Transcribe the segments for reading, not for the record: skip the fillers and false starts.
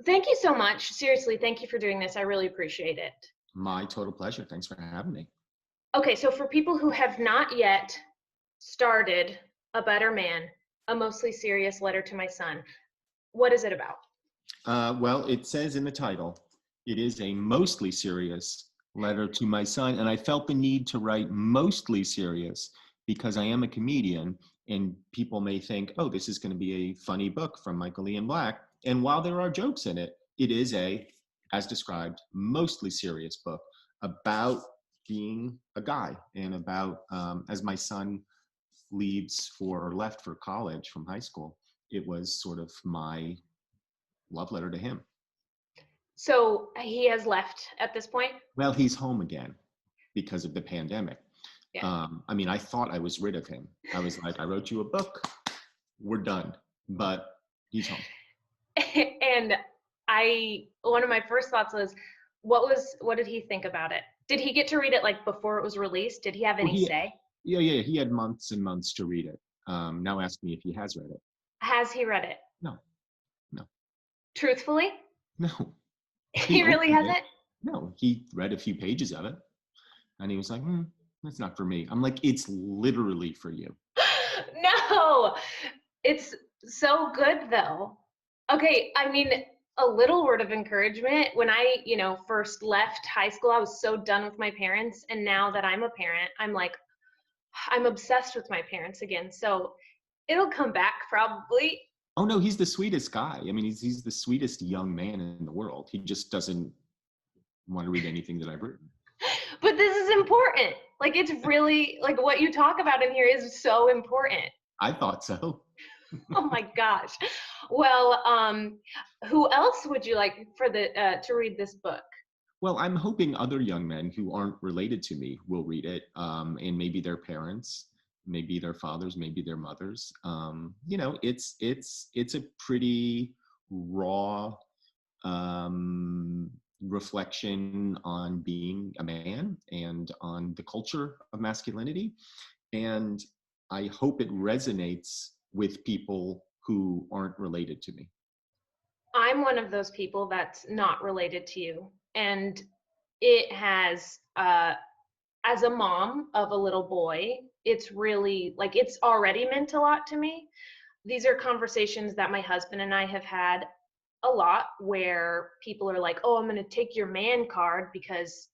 Thank you so much. Seriously, thank you for doing this. I really appreciate it. My total pleasure. Thanks for having me. Okay, so for people who have not yet started A Better Man, a mostly serious letter to my son, what is it about? Well, it says in the title, it is a mostly serious letter to my son. And I felt the need to write mostly serious because I am a comedian and people may think, oh, this is going to be a funny book from Michael Ian Black. And while there are jokes in it, it is as described, mostly serious book about being a guy and about, as my son left for college from high school, it was sort of my love letter to him. So he has left at this point? Well, he's home again because of the pandemic. Yeah. I thought I was rid of him. I was like, I wrote you a book, we're done, but he's home. And one of my first thoughts was, what did he think about it? Did he get to read it like before it was released? Did he have any say? Yeah, he had months and months to read it. Now ask me if he has read it. Has he read it? No. Truthfully? No. He really hasn't? No, he read a few pages of it and he was like, that's not for me. I'm like, it's literally for you. No, it's so good though. Okay, I mean, a little word of encouragement. When I, first left high school, I was so done with my parents. And now that I'm a parent, I'm like, I'm obsessed with my parents again. So it'll come back probably. Oh no, he's the sweetest guy. I mean, he's the sweetest young man in the world. He just doesn't want to read anything that I've written. But this is important. Like, it's really, like, what you talk about in here is so important. I thought so. Oh my gosh. Well, who else would you like to read this book? Well, I'm hoping other young men who aren't related to me will read it, and maybe their parents, maybe their fathers, maybe their mothers. It's a pretty raw reflection on being a man and on the culture of masculinity. And I hope it resonates with people who aren't related to me. I'm one of those people that's not related to you. And it has, as a mom of a little boy, it's really, like, it's already meant a lot to me. These are conversations that my husband and I have had a lot where people are like, oh, I'm going to take your man card because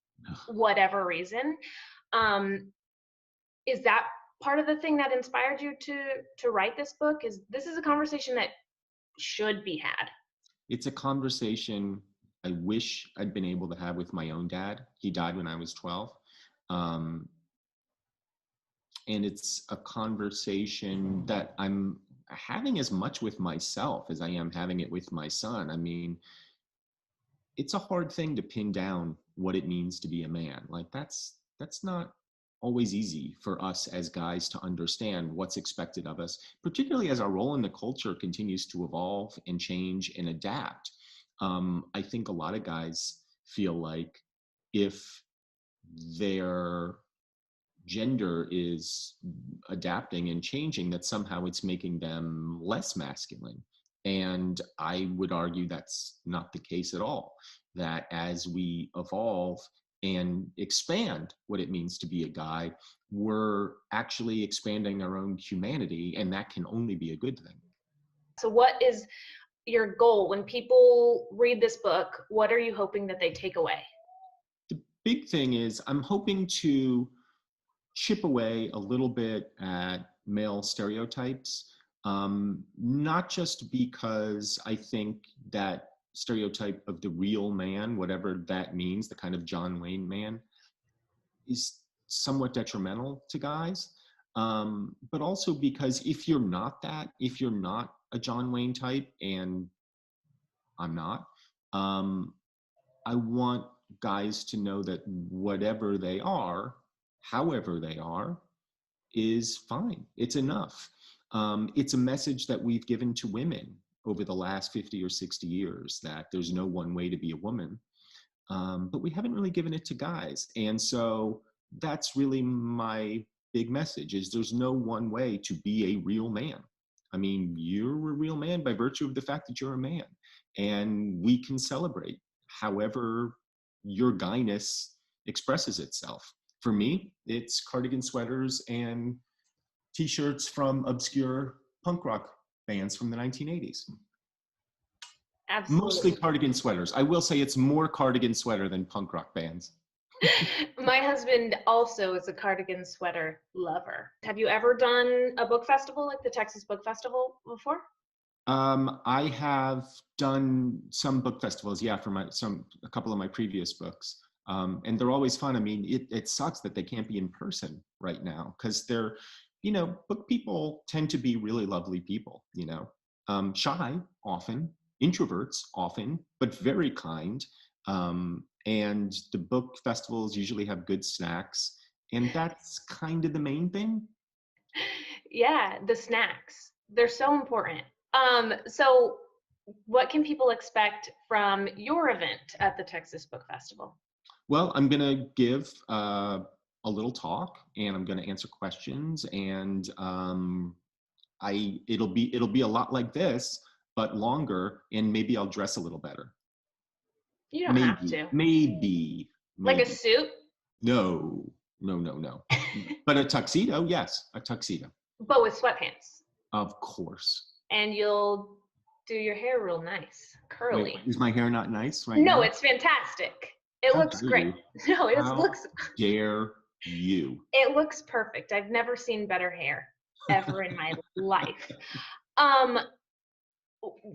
whatever reason. Is that part of the thing that inspired you to write this book? This is a conversation that should be had. It's a conversation I wish I'd been able to have with my own dad. He died when I was 12. And it's a conversation that I'm having as much with myself as I am having it with my son. I mean, it's a hard thing to pin down what it means to be a man. Like that's not always easy for us as guys to understand what's expected of us, particularly as our role in the culture continues to evolve and change and adapt. I think a lot of guys feel like if their gender is adapting and changing, that somehow it's making them less masculine. And I would argue that's not the case at all. That as we evolve and expand what it means to be a guy, we're actually expanding our own humanity, and that can only be a good thing. So what is your goal when people read this book? What are you hoping that they take away? The big thing is I'm hoping to chip away a little bit at male stereotypes, not just because I think that stereotype of the real man, whatever that means, the kind of John Wayne man, is somewhat detrimental to guys, but also because if you're not a John Wayne type, and I'm not, I want guys to know that whatever they are, however they are, is fine. It's enough. It's a message that we've given to women over the last 50 or 60 years, that there's no one way to be a woman. But we haven't really given it to guys. And so that's really my big message, is there's no one way to be a real man. I mean, you're a real man by virtue of the fact that you're a man. and we can celebrate however your guyness expresses itself. For me, it's cardigan sweaters and t-shirts from obscure punk rock bands from the 1980s. Mostly Absolutely. cardigan sweaters. I will say it's more cardigan sweater than punk rock bands. My husband also is a cardigan sweater lover. Have you ever done a book festival like the Texas Book Festival before? I have done some book festivals, yeah, for a couple of my previous books, and they're always fun. I mean, it sucks that they can't be in person right now because they're, book people tend to be really lovely people, shy often, introverts often, but very kind. And the book festivals usually have good snacks, and that's kind of the main thing. Yeah, the snacks. They're so important. So what can people expect from your event at the Texas Book Festival? Well, I'm going to give a little talk, and I'm going to answer questions, and it'll be a lot like this, but longer, and maybe I'll dress a little better. You don't have Maybe, to. maybe, Like a maybe. suit, No, no, no, no. But a tuxedo, yes, a tuxedo, but with sweatpants. of course. And you'll do your hair real nice, Wait, curly. is my hair not nice right No, now? it's fantastic. It How looks dare great. you? No, How dare you? it looks perfect. I've never seen better hair ever in my life. Um,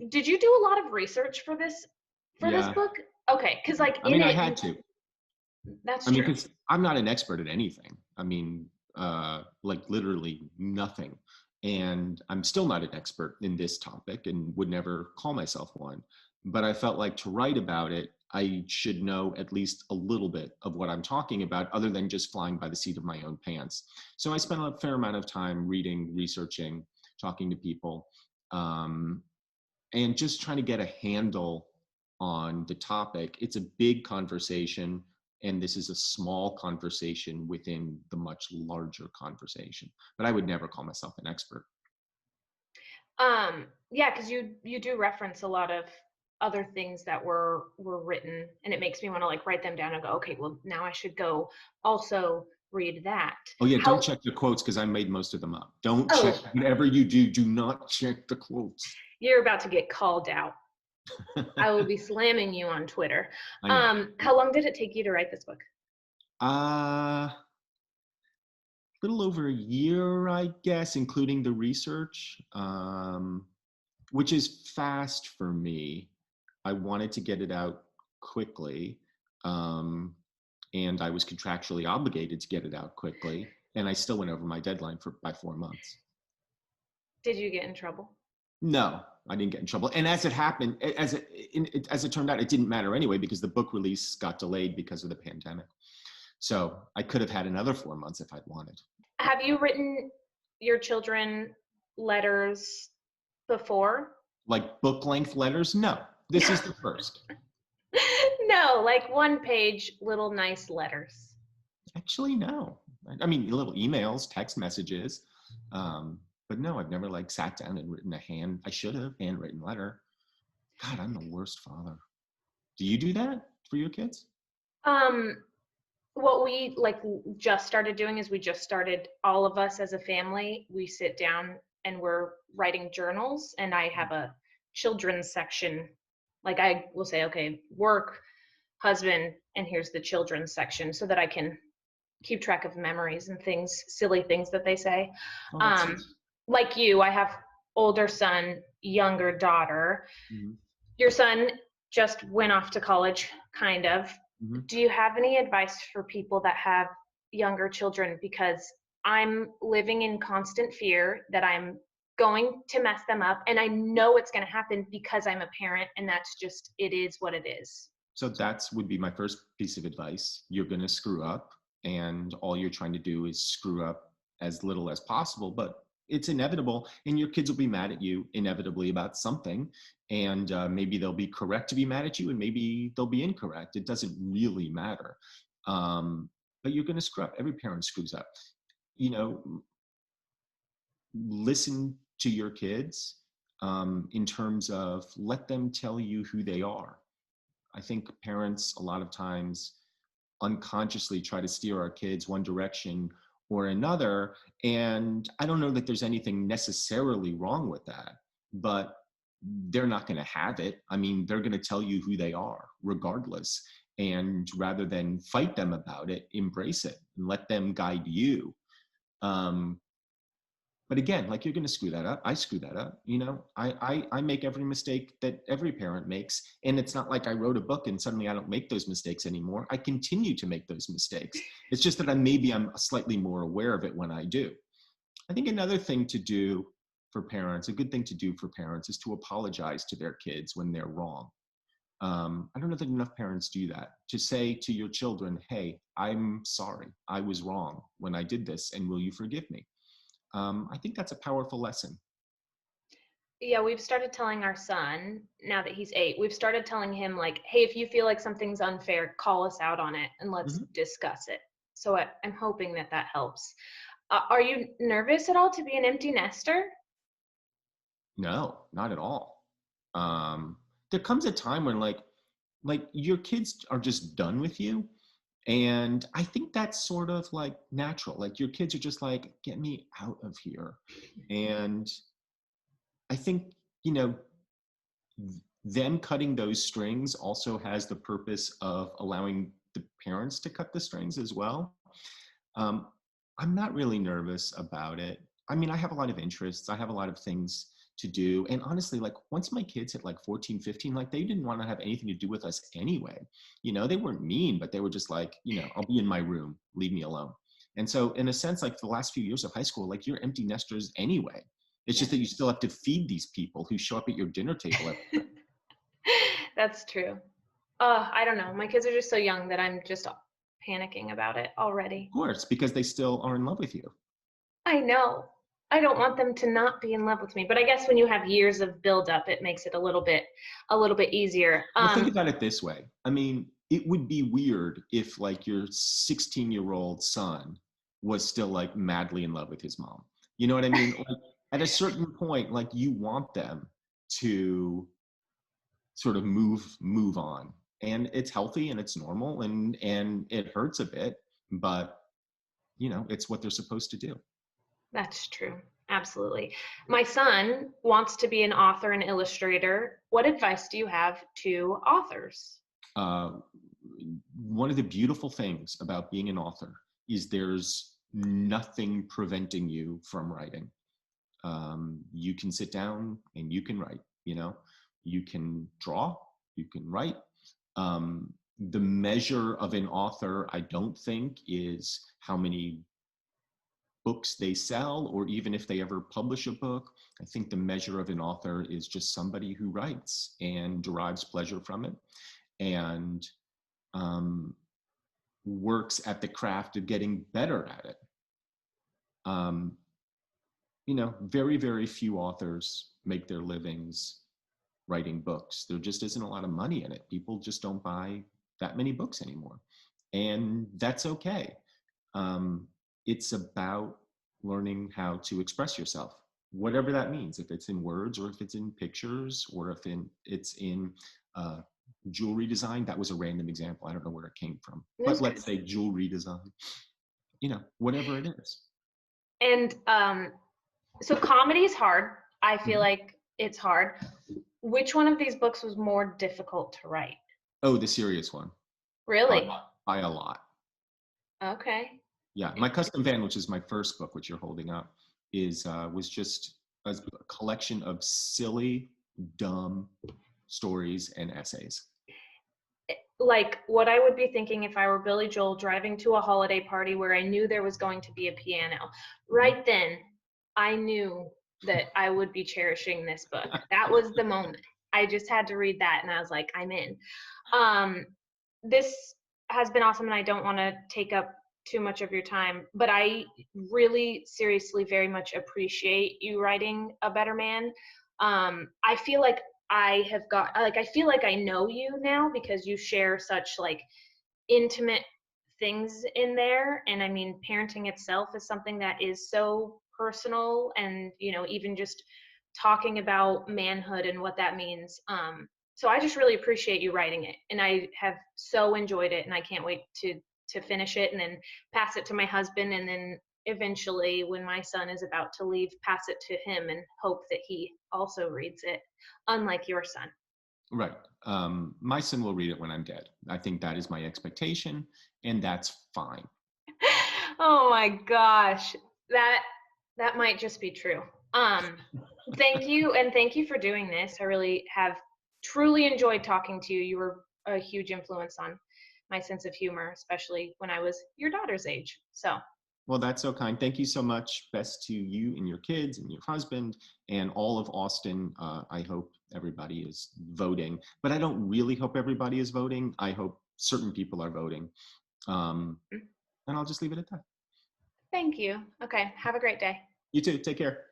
did you do a lot of research for this Yeah, book? Okay, because like I in mean, I it, had to. that's I mean, true. because I'm not an expert at anything. I mean, like literally nothing. And I'm still not an expert in this topic and would never call myself one. But I felt like to write about it, I should know at least a little bit of what I'm talking about, other than just flying by the seat of my own pants. So I spent a fair amount of time reading, researching, talking to people, um, and just trying to get a handle on the topic. It's a big conversation, and this is a small conversation within the much larger conversation. But I would never call myself an expert. Yeah, because you do reference a lot of other things that were written, and it makes me want to like write them down and go, okay, well now I should go also read that. Oh yeah, don't How check the quotes because I made most of them up. Don't check, oh, whatever you do, do not check the quotes. you're about to get called out. I will be slamming you on Twitter. I know. How long did it take you to write this book? A little over a year, I guess, including the research, which is fast for me. I wanted to get it out quickly, and I was contractually obligated to get it out quickly, and I still went over my deadline by 4 months. Did you get in trouble? No, I didn't get in trouble. And as it happened, as it turned out, it didn't matter anyway because the book release got delayed because of the pandemic. So I could have had another 4 months if I'd wanted. Have you written your children letters before? Like book length letters? No, this is the first. No, like one page little nice letters. Actually, no. I mean, little emails, text messages. But no, I've never like sat down and written I should have handwritten letter. God, I'm the worst father. Do you do that for your kids? Um, what we like just started doing is we just started all of us as a family. We sit down and we're writing journals, and I have a children's section. Like I will say, okay, work, husband, and here's the children's section so that I can keep track of memories and things, silly things that they say. Oh, that's Um, nice. like you, I have older son, younger daughter. Mhm. Your son just went off to college, kind of. Mhm. Do you have any advice for people that have younger children? Because I'm living in constant fear that I'm going to mess them up, and I know it's going to happen because I'm a parent, and that's just, it is what it is. So that's would be my first piece of advice. You're going to screw up, and all you're trying to do is screw up as little as possible, but it's inevitable, and your kids will be mad at you inevitably about something, and maybe they'll be correct to be mad at you, and maybe they'll be incorrect. It doesn't really matter. Um, but you're going to screw up. Every parent screws up. You know, listen to your kids. in terms of let them tell you who they are. I think parents a lot of times unconsciously try to steer our kids one direction or another. And I don't know that there's anything necessarily wrong with that, but they're not going to have it. I mean, they're going to tell you who they are regardless. And rather than fight them about it, embrace it and let them guide you. Um, but again, like you're going to screw that up. I screw that up. I make every mistake that every parent makes. And it's not like I wrote a book and suddenly I don't make those mistakes anymore. I continue to make those mistakes. It's just that I'm slightly more aware of it when I do. I think another thing to do for parents, a good thing to do for parents is to apologize to their kids when they're wrong. I don't know that enough parents do that. To say to your children, hey, I'm sorry, I was wrong when I did this, and will you forgive me? I think that's a powerful lesson. Yeah, we've started telling our son, now that he's 8, we've started telling him, like, hey, if you feel like something's unfair, call us out on it and let's Mhm. discuss it. So I'm hoping that that helps. Are you nervous at all to be an empty nester? No, not at all. Um, there comes a time when like your kids are just done with you. And I think that's sort of like natural. Like your kids are just like, get me out of here. And I think, you know, them cutting those strings also has the purpose of allowing the parents to cut the strings as well. Um, I'm not really nervous about it. I mean, I have a lot of interests. I have a lot of things to do. And honestly, like once my kids hit like 14, 15, like they didn't want to have anything to do with us anyway. They weren't mean, but they were just like, I'll be in my room, leave me alone. And so in a sense, like the last few years of high school, like you're empty nesters anyway. It's Yeah. just that you still have to feed these people who show up at your dinner table every night. That's true. I don't know. My kids are just so young that I'm just panicking about it already. Of course, because they still are in love with you. I know. I don't want them to not be in love with me, but I guess when you have years of buildup, it makes it a little bit easier. Well, think about it this way. I mean, it would be weird if like your 16-year-old son was still like madly in love with his mom. You know what I mean? Like at a certain point, like you want them to sort of move on. And it's healthy and it's normal and it hurts a bit, but it's what they're supposed to do. That's true. Absolutely. My son wants to be an author and illustrator. What advice do you have to authors? Uh, One of the beautiful things about being an author is there's nothing preventing you from writing. You can sit down and you can write, you can draw, you can write. The measure of an author, I don't think, is how many books they sell or even if they ever publish a book. I think the measure of an author is just somebody who writes and derives pleasure from it and um, works at the craft of getting better at it. Um, very, very few authors make their livings writing books. There just isn't a lot of money in it. People just don't buy that many books anymore. And that's okay. Um, it's about learning how to express yourself, whatever that means, if it's in words or if it's in pictures or if it's in uh, jewelry design. That was a random example. I don't know where it came from, but That's good. let's say jewelry design, whatever it is. And so comedy is hard. I feel Mhm. like it's hard. Which one of these books was more difficult to write? Oh, the serious one by, Really? by a lot. Okay. Yeah, my custom van, which is my first book, which you're holding up, was just a collection of silly, dumb stories and essays. Like what I would be thinking if I were Billy Joel driving to a holiday party where I knew there was going to be a piano. Mhm. Right then, I knew that I would be cherishing this book. That was the moment. I just had to read that and I was like, I'm in. Um, this has been awesome and I don't want to take up too much of your time, but I really seriously very much appreciate you writing A Better Man. I feel like I feel like I know you now because you share such like intimate things in there. And I mean, parenting itself is something that is so personal and, even just talking about manhood and what that means. So I just really appreciate you writing it, and I have so enjoyed it, and I can't wait to finish it and then pass it to my husband, and then eventually, when my son is about to leave, pass it to him and hope that he also reads it, unlike your son. Right. My son will read it when I'm dead. I think that is my expectation, and that's fine. Oh my gosh. That that might just be true. Um, Thank you, and thank you for doing this. I really have truly enjoyed talking to you. You were a huge influence on my sense of humor, especially when I was your daughter's age. So, Well, that's so kind. Thank you so much. Best to you and your kids and your husband and all of Austin. I hope everybody is voting, but I don't really hope everybody is voting. I hope certain people are voting. Um, mm, and I'll just leave it at that. thank you. Okay, have a great day. You too. Take care.